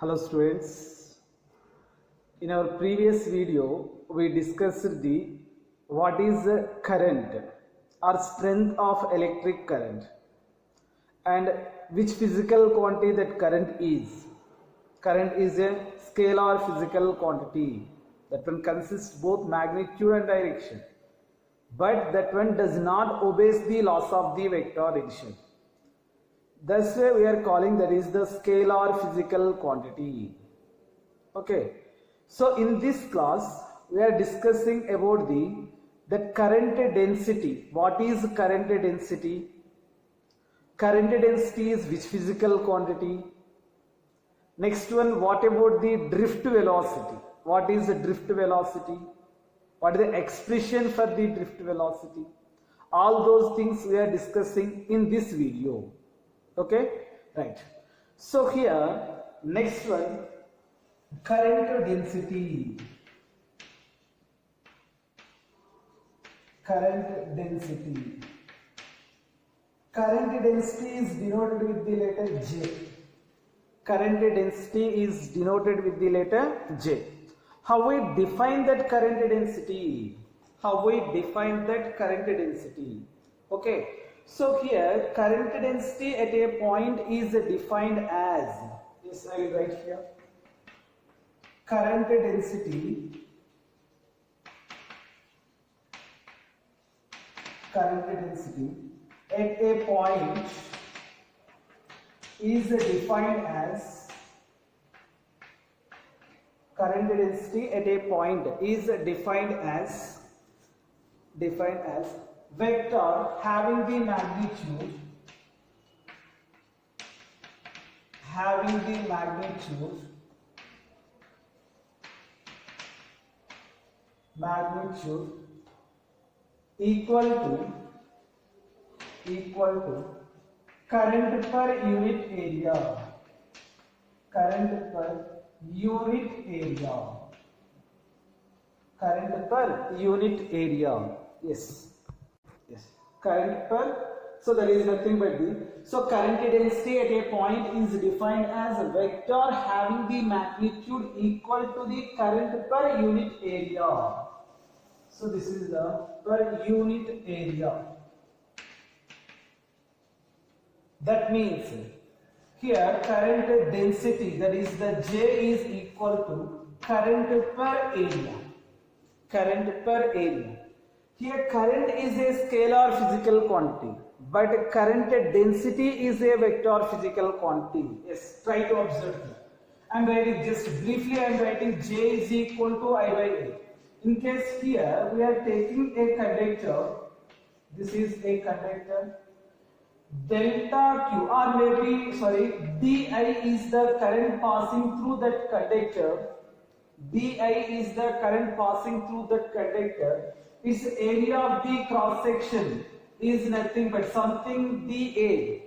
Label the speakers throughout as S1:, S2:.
S1: Hello students, in our previous video we discussed the what is the current or strength of electric current and which physical quantity that current is. Current is a scalar physical quantity that one consists both magnitude and direction, but that one does not obeys the laws of the vector addition. Thus we are calling that is the scalar physical quantity. Okay, so in this class we are discussing about the current density. What is current density? Current density is which physical quantity? Next one, what about the drift velocity? What is the drift velocity? What is the expression for the drift velocity? All those things we are discussing in this video. Okay, right. So here next one, current density. Current density. Current density is denoted with the letter J. Current density is denoted with the letter J. How we define that current density? How we define that current density? Okay. So here current density at a point is defined as, yes, I will write here, current density at a point is defined as, current density at a point is defined as vector having the magnitude equal to current per unit area. Current per unit area. Yes. Current per, so that is nothing but so current density at a point is defined as a vector having the magnitude equal to the current per unit area. So this is the per unit area. That means here current density, that is the J, is equal to current per area. Here current is a scalar physical quantity, but current density is a vector physical quantity. Yes, try to observe here. I am writing just briefly, I am writing J is equal to I by A. In case here we are taking a conductor, this is a conductor, delta Q, or maybe Di is the current passing through that conductor. Di is the current passing through that conductor. Its area of the cross section is nothing but something dA.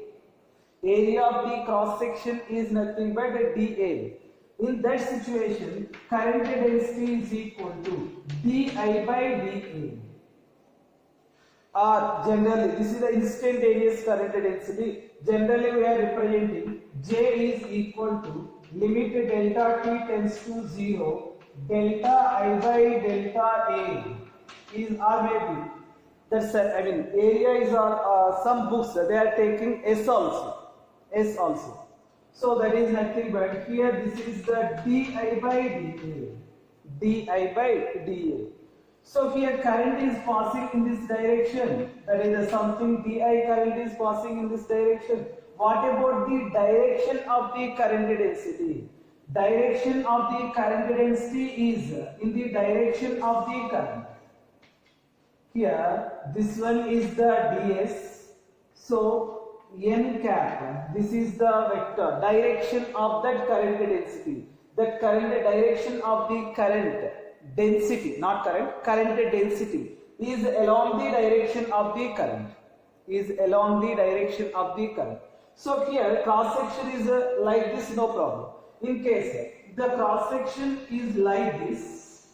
S1: Area of the cross section is nothing but dA. In that situation, current density is equal to Di by dA. Or generally, this is the instantaneous current density. Generally, we are representing J is equal to limit delta T tends to 0, delta I by delta A is, or maybe that's area is on some books they are taking S also. So that is nothing but here this is the Di by dA. So here current is passing in this direction, that is something Di current is passing in this direction. What about the direction of the current density? Direction of the current density is in the direction of the current. Here this one is the ds, so n cap, this is the vector direction of that current density. The current direction of the current density, not current density is along the direction of the current, So here cross section is like this, no problem. In case the cross section is like this,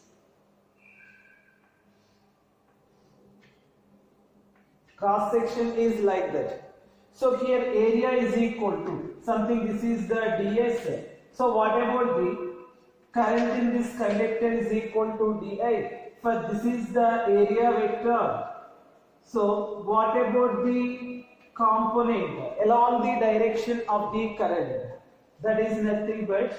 S1: cross section is like that. So here area is equal to something, this is the ds, So what about the current in this conductor is equal to di? For this is the area vector. So what about the component along the direction of the current? That is nothing but,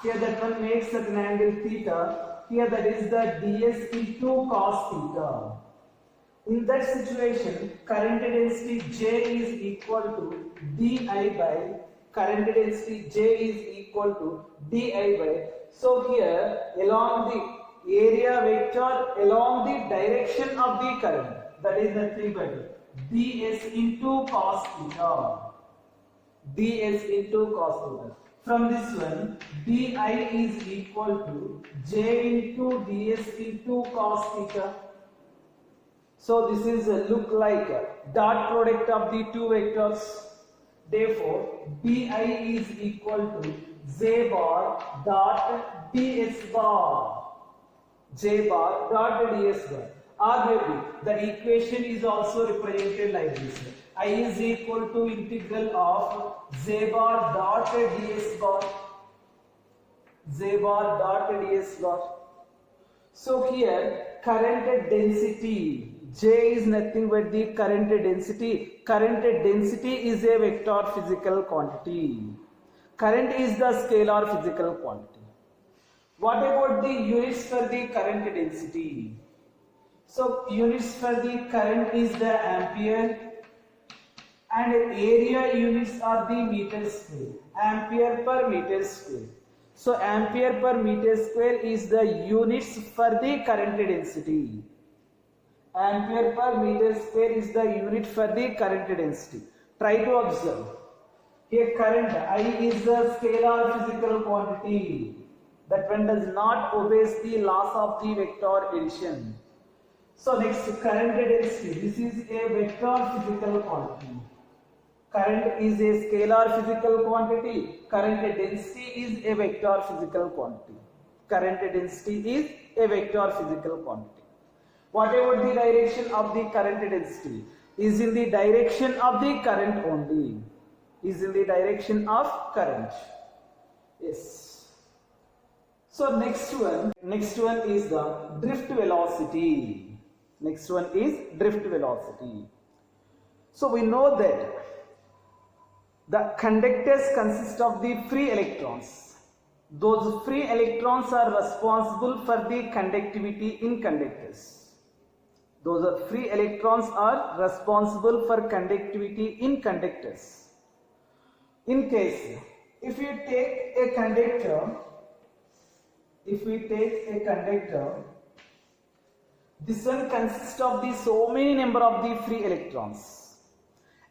S1: here that one makes an angle theta, here that is the ds into cos theta. In that situation, current density J is equal to di by, current density J is equal to di by. So here along the area vector along the direction of the current, that is nothing but ds into cos theta. ds into cos theta. From this one, di is equal to J into ds into cos theta. So this is look like a dot product of the two vectors. Therefore, di is equal to j bar dot ds bar. J bar dot ds bar. Or maybe the equation is also represented like this. I is equal to integral of j bar dot ds bar. J bar dot ds bar. So here current density J is nothing but the current density. Current density is a vector physical quantity. Current is the scalar physical quantity. What about the units for the current density? So units for the current is the ampere and area units are the meter square. Ampere per meter square. So ampere per meter square is the units for the current density. Ampere per meter square is the unit for the current density. Try to observe. Here current I is the scalar physical quantity. That one does not obey the laws of the vector addition. So next, current density. This is a vector physical quantity. Current is a scalar physical quantity. Current density is a vector physical quantity. Current density is a vector physical quantity. What about the direction of the current density? Is in the direction of the current only. Is in the direction of current. Yes. So next one is the drift velocity. Next one is drift velocity. So we know that the conductors consist of the free electrons. Those free electrons are responsible for the conductivity in conductors. Those are free electrons are responsible for conductivity in conductors. In case, if we take a conductor, this one consists of the so many number of the free electrons.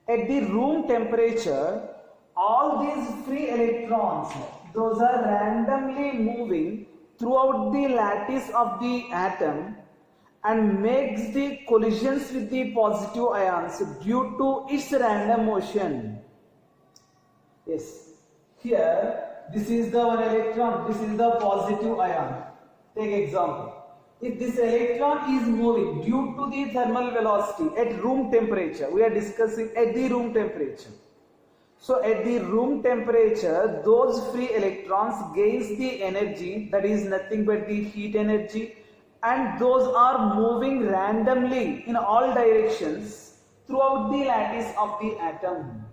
S1: At the room temperature, all these free electrons, those are randomly moving throughout the lattice of the atom and makes the collisions with the positive ions due to its random motion. Yes, here this is the one electron, this is the positive ion. Take example. If this electron is moving due to the thermal velocity at room temperature, we are discussing at the room temperature. So at the room temperature, those free electrons gains the energy, that is nothing but the heat energy, and those are moving randomly in all directions throughout the lattice of the atom.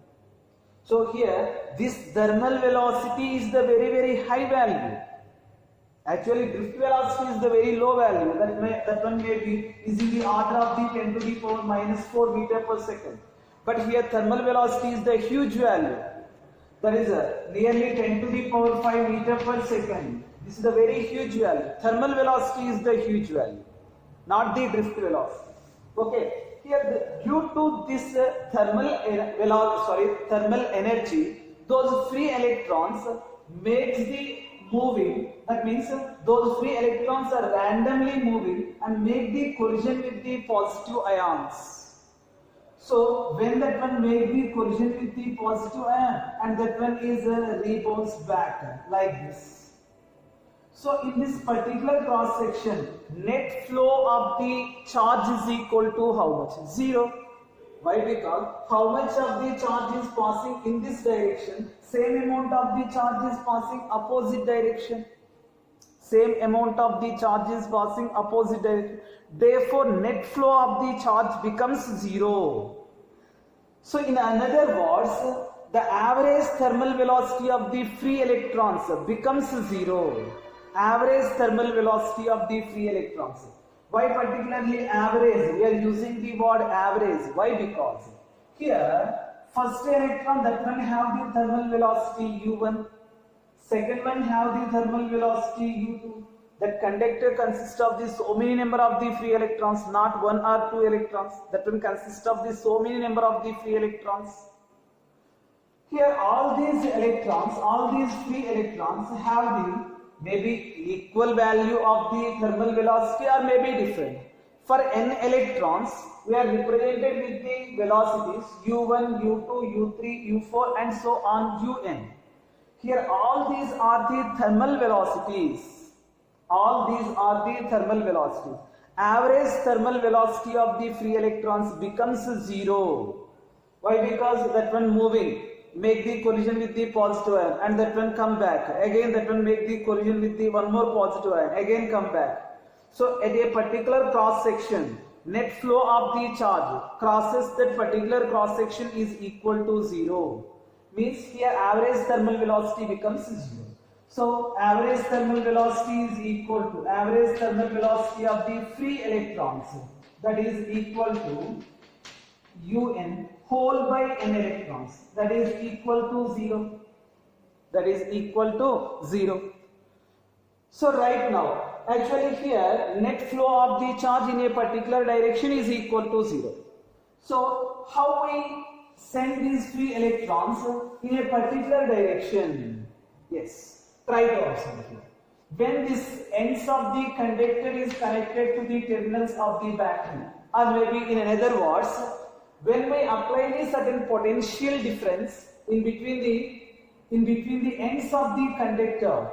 S1: So here this thermal velocity is the very high value. Actually drift velocity is the very low value. That one may be is in the order of the 10 to the power minus 4 meter per second. But here thermal velocity is the huge value. That is nearly 10 to the power 5 meter per second. This is the very huge value. Thermal velocity is the huge value, not the drift velocity. Okay. Here, due to this thermal energy, those free electrons makes the moving. That means those free electrons are randomly moving and make the collision with the positive ions. So when that one make the collision with the positive ion, and that one is rebounds back like this. So in this particular cross section, net flow of the charge is equal to how much? 0. Why? Because how much of the charge is passing in this direction, same amount of the charge is passing opposite direction. Same amount of the charge is passing opposite direction. Therefore, net flow of the charge becomes zero. So in other words, the average thermal velocity of the free electrons becomes zero. Average thermal velocity of the free electrons. Why particularly average? We are using the word average. Why? Because here first electron, that one have the thermal velocity u1, second one have the thermal velocity u2. That conductor consists of the so many number of the free electrons, not one or two electrons. That one consists of the so many number of the free electrons. Here all these free electrons have the maybe equal value of the thermal velocity or maybe different. For n electrons, we are represented with the velocities u1, u2, u3, u4 and so on un. Here all these are the thermal velocities. All these are the thermal velocities. Average thermal velocity of the free electrons becomes zero. Why? Because that one moving, make the collision with the positive ion and that one come back. Again that one make the collision with the one more positive ion, again come back. So at a particular cross section, net flow of the charge crosses that particular cross section is equal to zero. Means here average thermal velocity becomes zero. So average thermal velocity is equal to average thermal velocity of the free electrons, that is equal to un whole by n electrons, that is equal to 0. That is equal to 0. So right now, actually here net flow of the charge in a particular direction is equal to 0. So how we send these free electrons in a particular direction? Yes. Try to observe here. When this ends of the conductor is connected to the terminals of the battery, or maybe in other words, when we apply a certain potential difference in between the ends of the conductor,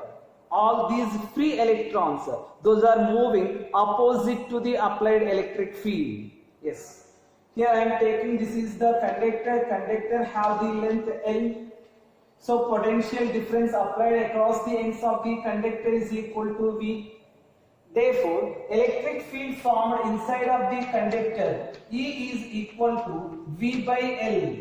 S1: all these free electrons, those are moving opposite to the applied electric field. Yes. Here I am taking, this is the conductor have the length L. So potential difference applied across the ends of the conductor is equal to V. Therefore, electric field formed inside of the conductor E is equal to V by L.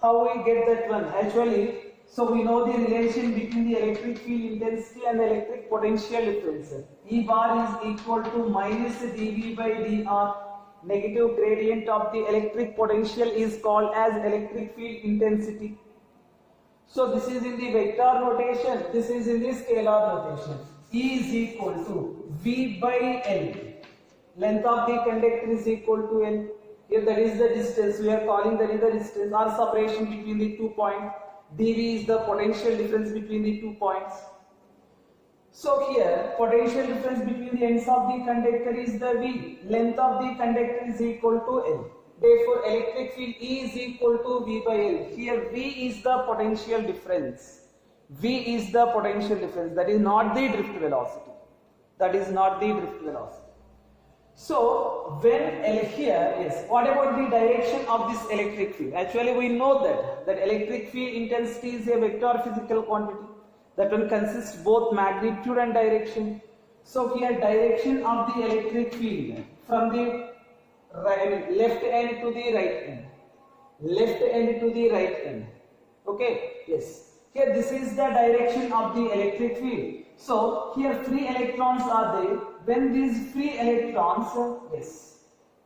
S1: How we get that one? Actually, so we know the relation between the electric field intensity and the electric potential difference. E bar is equal to minus dV by dr. Negative gradient of the electric potential is called as electric field intensity. So this is in the vector notation, this is in the scalar notation. E is equal to V by L. Length of the conductor is equal to L. Here that is the distance, we are calling that is the distance or separation between the 2 points. dV is the potential difference between the 2 points. So here potential difference between the ends of the conductor is the V. Length of the conductor is equal to L. Therefore, electric field E is equal to V by L. Here V is the potential difference. V is the potential difference. That is not the drift velocity. That is not the drift velocity. So when L here, yes, what about the direction of this electric field? Actually, we know that electric field intensity is a vector physical quantity that will consist both magnitude and direction. So here direction of the electric field from the left end to the right end, left end to the right end. Okay, yes. Here this is the direction of the electric field. So here free electrons are there. When these free electrons, yes.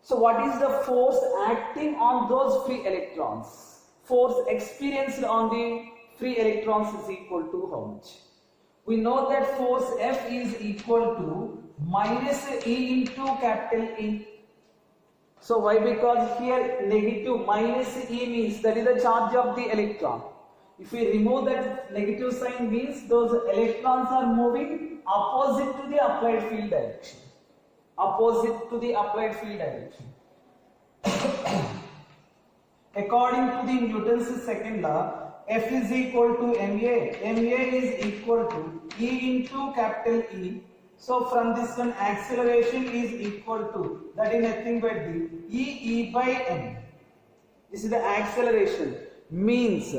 S1: So what is the force acting on those free electrons? Force experienced on the free electrons is equal to how much? We know that force F is equal to minus E into capital E. So why? Because here negative minus E means that is the charge of the electron. If we remove that negative sign means those electrons are moving opposite to the applied field direction. Opposite to the applied field direction. According to the Newton's second law, F is equal to ma. Ma is equal to E into capital E So from this one, acceleration is equal to, that is nothing but the E by m. This is the acceleration. Means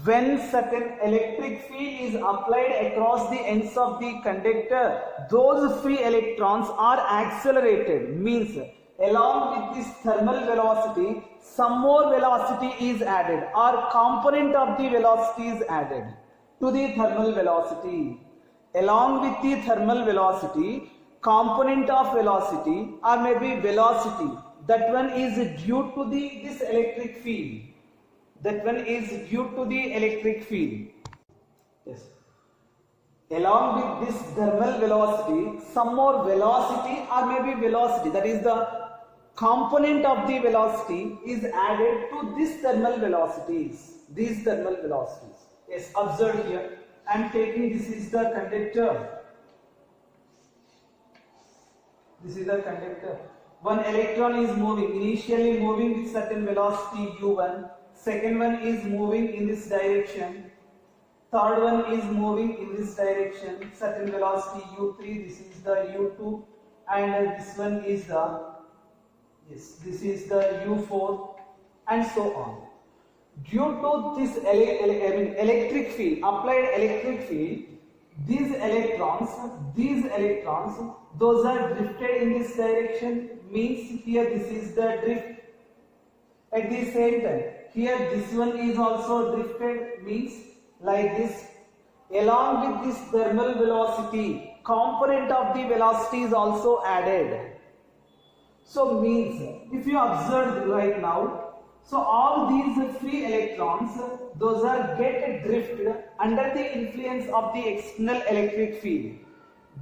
S1: when certain electric field is applied across the ends of the conductor, those free electrons are accelerated. Means along with this thermal velocity, some more velocity is added, or component of the velocity is added to the thermal velocity. Along with the thermal velocity, component of velocity or maybe velocity, that one is due to this electric field. That one is due to the electric field. Yes. Along with this thermal velocity, some more velocity or maybe velocity, that is the component of the velocity, is added to these thermal velocities. These thermal velocities. Yes, observe here. I am taking, this is the conductor. This is the conductor. One electron is moving, initially moving with certain velocity u1. Second one is moving in this direction. Third one is moving in this direction, certain velocity u3. This is the u2, and this one is the, yes, this is the u4, and so on. Due to this electric field, applied electric field, these electrons, those are drifted in this direction. Means here this is the drift. At the same time, here this one is also drifted. Means like this. Along with this thermal velocity, component of the velocity is also added. So means, if you observe right now, so all these free electrons, those are get drifted under the influence of the external electric field.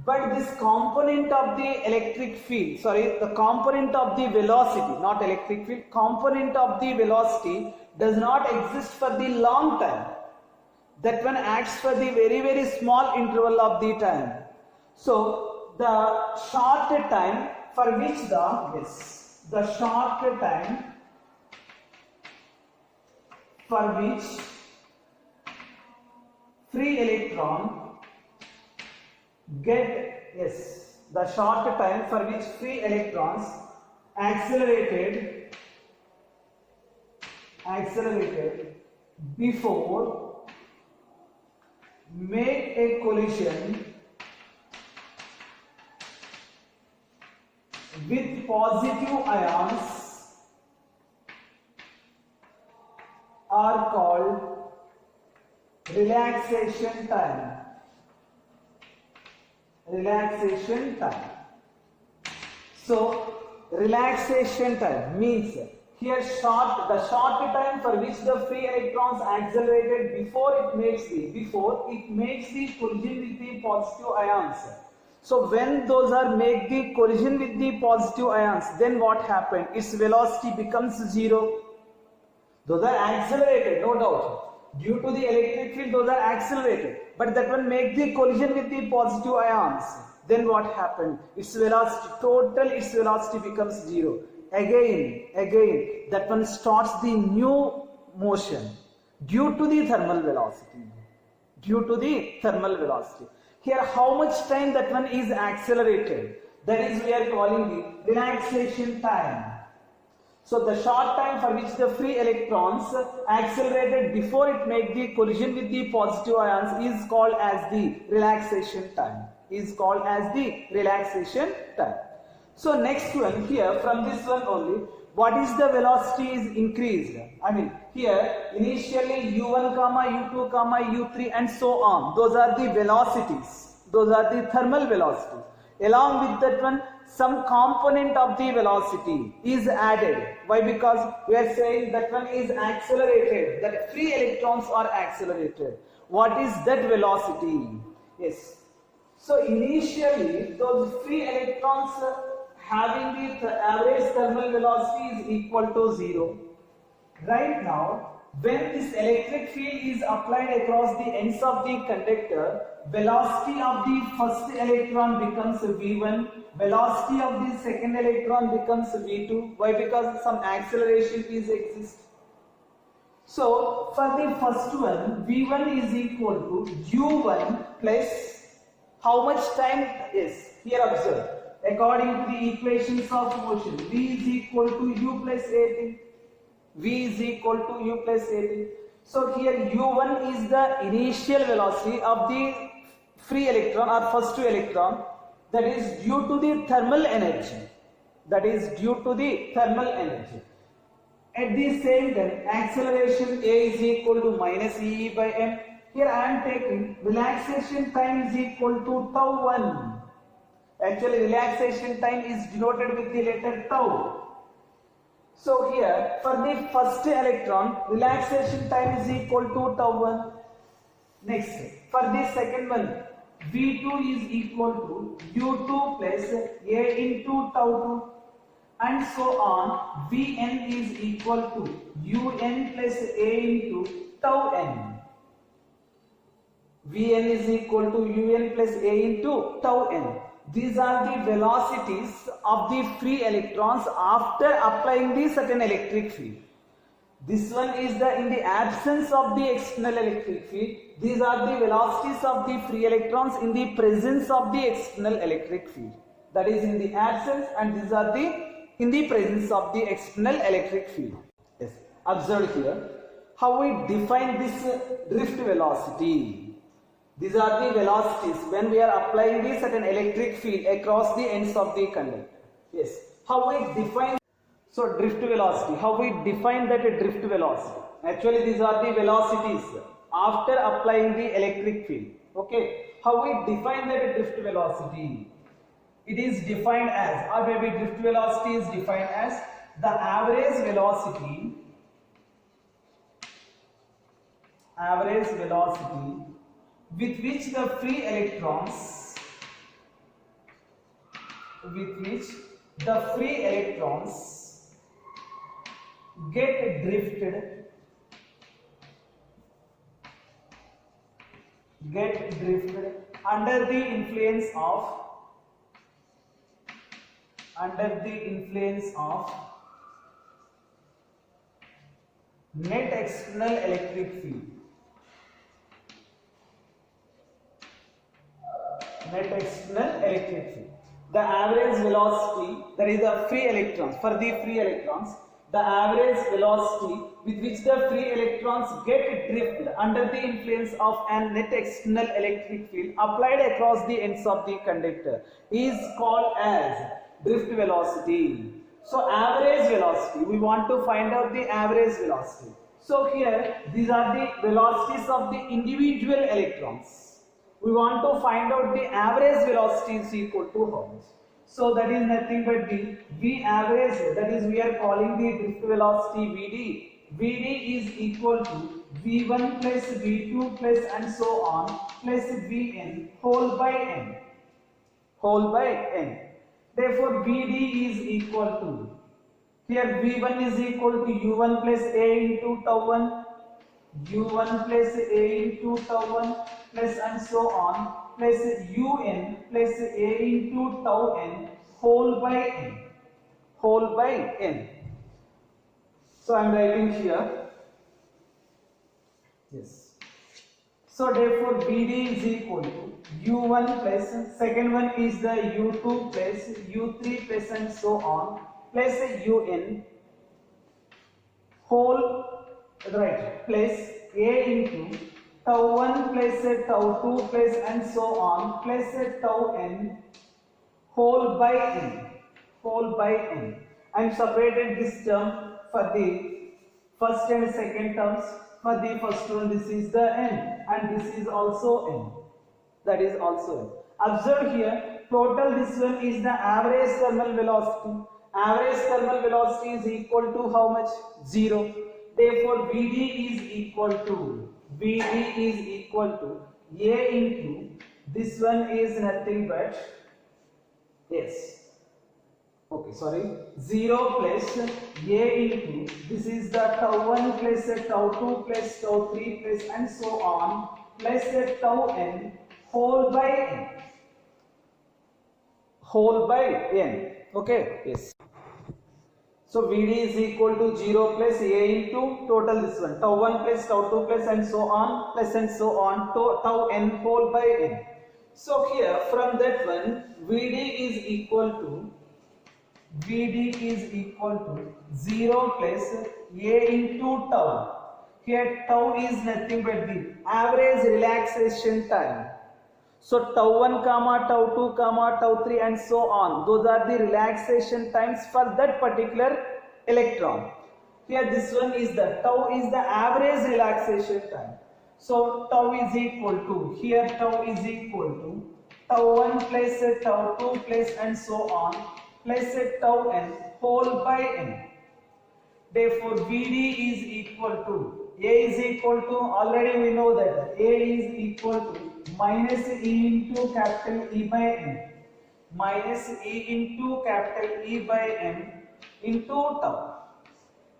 S1: But this component of the electric field, the component of the velocity, not electric field, component of the velocity does not exist for the long time. That one acts for the very, very small interval of the time. So the short time for which the short time for which free electron get, the short time for which free electrons accelerated before make a collision with positive ions are called relaxation time. So relaxation time means here the short time for which the free electrons accelerated before it makes the collision with the positive ions. So when those are make the collision with the positive ions, then what happened? Its velocity becomes zero. Those are accelerated, no doubt. Due to the electric field, those are accelerated. But that one make the collision with the positive ions. Then what happened? Its velocity becomes zero. Again, that one starts the new motion due to the thermal velocity. Here, how much time that one is accelerated? That is, we are calling the relaxation time. So the short time for which the free electrons accelerated before it make the collision with the positive ions is called as the relaxation time. So next one here, from this one only, what is the velocity is increased? I mean here initially u1, u2, u3 and so on. Those are the velocities. Those are the thermal velocities. Along with that one, some component of the velocity is added. Why? Because we are saying that one is accelerated, that free electrons are accelerated. What is that velocity? Yes. So initially those free electrons having the average thermal velocity is equal to 0. Right now, when this electric field is applied across the ends of the conductor, velocity of the first electron becomes v1, velocity of the second electron becomes v2. Why? Because some acceleration is exists. So for the first one, v1 is equal to u1 plus how much time? Yes, here observe. According to the equations of motion, v is equal to u plus at. V is equal to u plus at. So here u1 is the initial velocity of the free electron or first electron, that is due to the thermal energy. That is due to the thermal energy. At the same time, acceleration a is equal to minus e by m. Here I am taking relaxation time is equal to tau 1. Actually, relaxation time is denoted with the letter tau. So here, for the first electron, relaxation time is equal to tau 1. Next, for the second one, V2 is equal to U2 plus A into tau 2. And so on, Vn is equal to Un plus A into tau n. Vn is equal to Un plus A into tau n. These are the velocities of the free electrons after applying the certain electric field. This one is in the absence of the external electric field. These are the velocities of the free electrons in the presence of the external electric field. That is in the absence, and these are in the presence of the external electric field. Yes. Observe here how we define this drift velocity. These are the velocities when we are applying the certain electric field across the ends of the conductor. Yes. How we define so drift velocity? How we define that drift velocity? Actually, these are the velocities after applying the electric field. Okay. How we define that drift velocity? It is defined as, or maybe drift velocity is defined as the average velocity with which the free electrons get drifted under the influence of net external electric field. The average velocity, that is the free electrons, for the free electrons, the average velocity with which the free electrons get drifted under the influence of a net external electric field applied across the ends of the conductor is called as drift velocity. So average velocity, we want to find out the average velocity. So here, these are the velocities of the individual electrons. We want to find out the average velocity is equal to how much. So that is nothing but the V average, that is we are calling the drift velocity Vd. Vd is equal to V1 plus V2 plus and so on plus Vn whole by n. Therefore Vd is equal to, here V1 is equal to U1 plus A into tau 1, U1 plus A into tau 1 plus and so on plus Un plus A into tau n whole by n. So I am writing here. Yes. So therefore Vd is equal to U1 plus, second one is the U2 plus U3 plus and so on plus Un whole plus A into tau 1 plus tau 2 plus and so on plus tau n whole by n. I am separated this term for the first and second terms. For the first one, this is the n, and this is also n. That is also n. Observe here, total this one is the average thermal velocity. Average thermal velocity is equal to how much? 0. Therefore, Vd is equal to A into, this one is nothing but, yes, okay, sorry, 0 plus A into, this is the tau 1 plus tau 2 plus tau 3 plus and so on plus tau n whole by n. Okay, yes. So Vd is equal to 0 plus A into total this one, tau 1 plus tau 2 plus and so on tau n whole by n. So here from that one, Vd is equal to 0 plus A into tau. Here tau is nothing but the average relaxation time. So tau 1 comma tau 2 comma tau 3 and so on, those are the relaxation times for that particular electron. Here this one is the tau is the average relaxation time. So tau is equal to, here tau is equal to tau 1 plus tau 2 plus and so on plus tau n whole by n. Therefore Vd is equal to, A is equal to, already we know that A is equal to minus E into capital E by n, minus E into capital E by n into tau.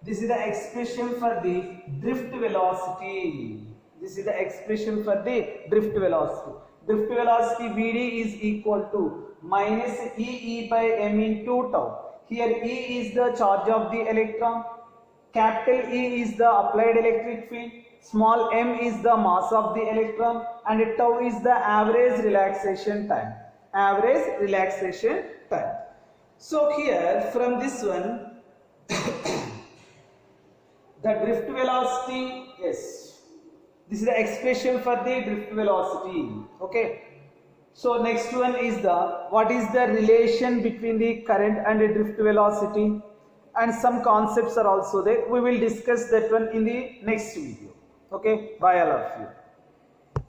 S1: This is the expression for the drift velocity. This is the expression for the drift velocity. Drift velocity Vd is equal to minus E by m into tau. Here E is the charge of the electron, capital E is the applied electric field, small m is the mass of the electron, and tau is the average relaxation time. Average relaxation time. So here from this one, the drift velocity, yes, this is the expression for the drift velocity. Okay. So next one is the, what is the relation between the current and the drift velocity, and some concepts are also there. We will discuss that one in the next video. Okay. Bye all of you.